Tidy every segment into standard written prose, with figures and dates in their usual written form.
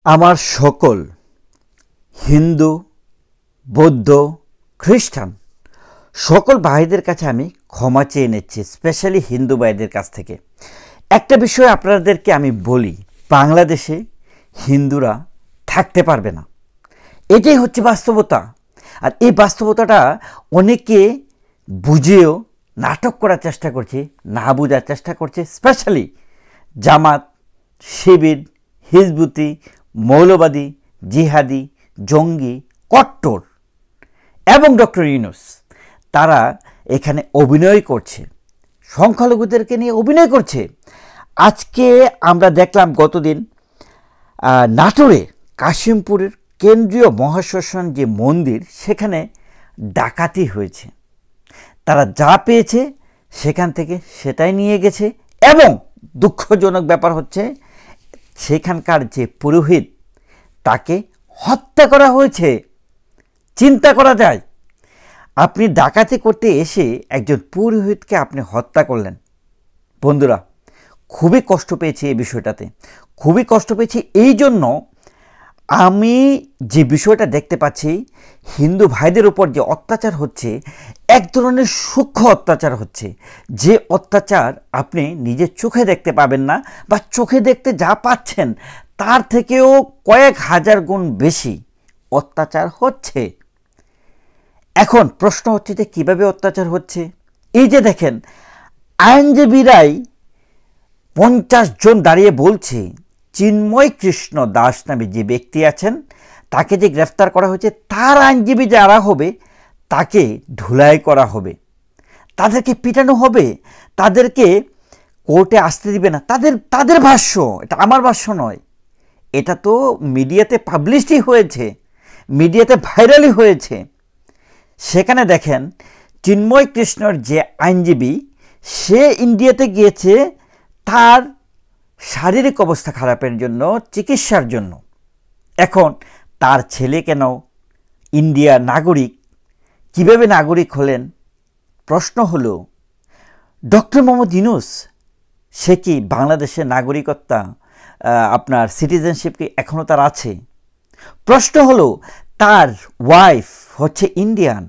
আমার সকল হিন্দু, বৌদ্ধ, খ্রিস্টান সকল ভাইদের কাছে আমি ক্ষমা চেয়ে নিচ্ছি, স্পেশালি হিন্দু ভাইদের কাছ থেকে। একটা বিষয় আপনাদেরকে আমি বলি, বাংলাদেশে হিন্দুরা থাকতে পারবে না, এটাই হচ্ছে বাস্তবতা। আর এই বাস্তবতাটা অনেকে বুঝেও নাটক করার চেষ্টা করছে, না বোঝার চেষ্টা করছে, স্পেশালি জামাত, শিবির, হিজবুতি, মৌলবাদী, জিহাদি, জঙ্গি, কট্টর এবং ডক্টর ইউনূস, তারা এখানে অভিনয় করছে, সংখ্যালঘুদেরকে নিয়ে অভিনয় করছে। আজকে আমরা দেখলাম গতদিন নাটোরে কাশিমপুরের কেন্দ্রীয় মহাশ্মশান যে মন্দির, সেখানে ডাকাতি হয়েছে। তারা যা পেয়েছে সেখান থেকে সেটাই নিয়ে গেছে এবং দুঃখজনক ব্যাপার হচ্ছে সেখানকার যে পুরোহিত, তাকে হত্যা করা হয়েছে। চিন্তা করা যায়, আপনি ডাকাতি করতে এসে একজন পুরোহিতকে আপনি হত্যা করলেন। বন্ধুরা, খুবই কষ্ট পেয়েছি এই বিষয়টাতে, খুবই কষ্ট পেয়েছি। এই জন্য আমি যে বিষয়টা দেখতে পাচ্ছি, হিন্দু ভাইদের উপর যে অত্যাচার হচ্ছে, এক ধরনের সূক্ষ্ম অত্যাচার হচ্ছে, যে অত্যাচার আপনি নিজের চোখে দেখতে পাবেন না, বা চোখে দেখতে যা পাচ্ছেন তার থেকেও কয়েক হাজার গুণ বেশি অত্যাচার হচ্ছে। এখন প্রশ্ন হচ্ছে যে কীভাবে অত্যাচার হচ্ছে। এই যে দেখেন, আইনজীবীরাই 50 জন দাঁড়িয়ে বলছে চিন্ময় কৃষ্ণ দাস নামে যে ব্যক্তি আছেন, তাকে যে গ্রেফতার করা হয়েছে, তার আইনজীবী যারা হবে তাকে ধুলাই করা হবে, তাদেরকে পিটানো হবে, তাদেরকে কোর্টে আসতে দিবে না। তাদের ভাষ্য, এটা আমার ভাষ্য নয়, এটা তো মিডিয়াতে পাবলিশই হয়েছে, মিডিয়াতে ভাইরালই হয়েছে। সেখানে দেখেন, চিন্ময় কৃষ্ণর যে আইনজীবী, সে ইন্ডিয়াতে গিয়েছে তার শারীরিক অবস্থা খারাপের জন্য, চিকিৎসার জন্য। এখন তার ছেলে কেন ইন্ডিয়ার নাগরিক, কিভাবে নাগরিক হলেন? প্রশ্ন হলো, ডক্টর মোহাম্মদ ইউনূস সে কি বাংলাদেশের নাগরিকত্বা, আপনার সিটিজেনশিপ কি এখনও তার আছে? প্রশ্ন হলো, তার ওয়াইফ হচ্ছে ইন্ডিয়ান।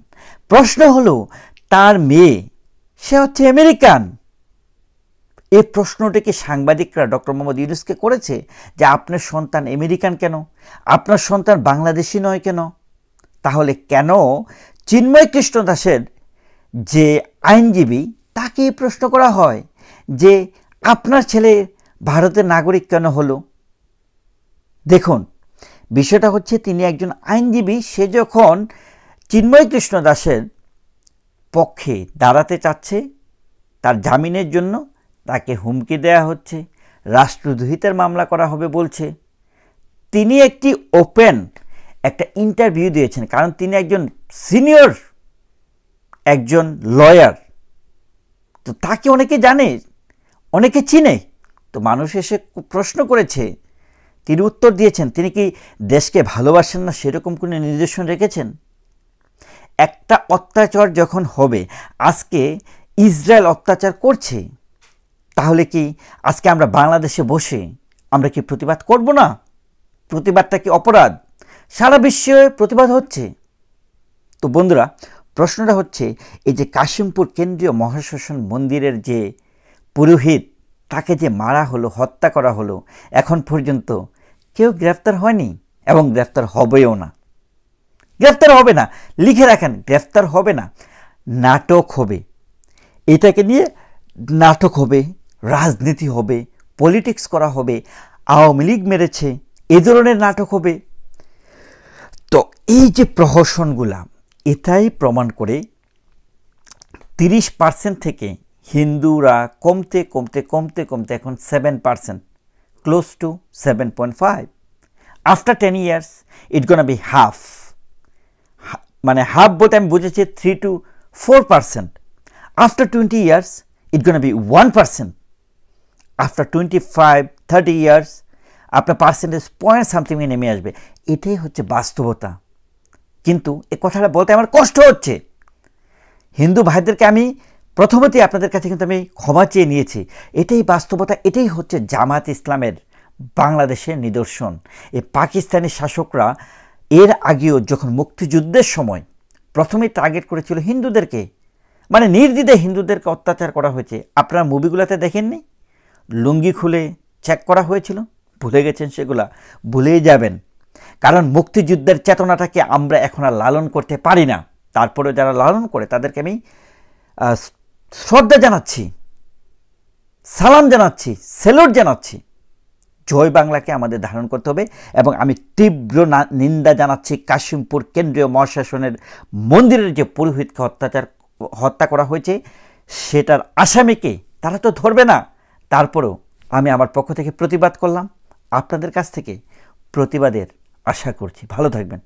প্রশ্ন হলো, তার মেয়ে সে হচ্ছে আমেরিকান। এই প্রশ্নটিকে সাংবাদিকরা ডক্টর মোহাম্মদ ইউনূসকে করেছে যে আপনার সন্তান আমেরিকান কেন, আপনার সন্তান বাংলাদেশি নয় কেন? তাহলে কেন চিন্ময় কৃষ্ণ দাসের যে আইনজীবী, তাকে প্রশ্ন করা হয় যে আপনার ছেলে ভারতের নাগরিক কেন হলো? দেখুন, বিষয়টা হচ্ছে তিনি একজন আইনজীবী, সে যখন চিন্ময় কৃষ্ণ দাসের পক্ষে দাঁড়াতে চাচ্ছে, তার জামিনের জন্য তাকে হুমকি দেয়া হচ্ছে, রাষ্ট্রদ্রোহিতার মামলা করা হবে বলছে। তিনি একটি ওপেন একটা ইন্টারভিউ দিয়েছেন, কারণ তিনি একজন সিনিয়র একজন লয়ার, তো তাকে অনেকে জানে, অনেকে চিনে। তো মানুষ এসে প্রশ্ন করেছে, তিনি উত্তর দিয়েছেন। তিনি কি দেশকে ভালোবাসেন না সেরকম কোনো নির্দেশন রেখেছেন? একটা অত্যাচার যখন হবে, আজকে ইসরায়েল অত্যাচার করছে, তাহলে কি আজকে আমরা বাংলাদেশে বসে আমরা কি প্রতিবাদ করব না? প্রতিবাদটা কি অপরাধ? সারা বিশ্বে প্রতিবাদ হচ্ছে। তো বন্ধুরা, প্রশ্নটা হচ্ছে, এই যে কাশিমপুর কেন্দ্রীয় মহাশ্মশান মন্দিরের যে পুরোহিত, তাকে যে মারা হলো, হত্যা করা হলো, এখন পর্যন্ত কেউ গ্রেফতার হয়নি এবং গ্রেফতার হবেও না। গ্রেফতার হবে না, লিখে রাখেন, গ্রেফতার হবে না, নাটক হবে। এটাকে নিয়ে নাটক হবে, রাজনীতি হবে, পলিটিক্স করা হবে, আওয়ামী লীগ মেরেছে, এ ধরনের নাটক হবে। তো এই যে প্রহসনগুলা, এটাই প্রমাণ করে 30% থেকে হিন্দুরা কমতে কমতে কমতে কমতে এখন 7%, close two 7.5। After 10 years it gonna be half. মানে হাফ বলতে আমি বুঝেছি 3 to 4%। After 20 years it gonna be 1%। After 25-30 years আপনার পার্সেন্টেজ পয়েন্ট সামথিংয়ে নেমে আসবে। এটাই হচ্ছে বাস্তবতা। কিন্তু এ কথাটা বলতে আমার কষ্ট হচ্ছে। হিন্দু ভাইদেরকে আমি প্রথমতেই আপনাদের কাছে কিন্তু আমি ক্ষমা চেয়ে নিয়েছি। এটাই বাস্তবতা, এটাই হচ্ছে জামাত ইসলামের বাংলাদেশের নিদর্শন। এই পাকিস্তানি শাসকরা এর আগেও যখন মুক্তিযুদ্ধের সময় প্রথমে টার্গেট করেছিল হিন্দুদেরকে, মানে নির্দ্বিধায় হিন্দুদেরকে অত্যাচার করা হয়েছে। আপনারা মুভিগুলোতে দেখেননি? লুঙ্গি খুলে চেক করা হয়েছিল। ভুলে গেছেন সেগুলা? ভুলেই যাবেন, কারণ মুক্তিযুদ্ধের চেতনাটাকে আমরা এখন আর লালন করতে পারি না। তারপরে যারা লালন করে তাদেরকে আমি শ্রদ্ধা জানাচ্ছি, সালাম জানাচ্ছি, স্যালুট জানাচ্ছি। জয় বাংলাকে আমাদের ধারণ করতে হবে। এবং আমি তীব্র নিন্দা জানাচ্ছি কাশিমপুর কেন্দ্রীয় মহাশাসনের মন্দিরের যে পুরোহিতকে হত্যা করা হয়েছে, সেটার আসামিকে তারা তো ধরবে না। তারপরেও আমি আমার পক্ষ থেকে প্রতিবাদ করলাম। আপনাদের কাছ থেকে প্রতিবাদের আশা করছি। ভালো থাকবেন।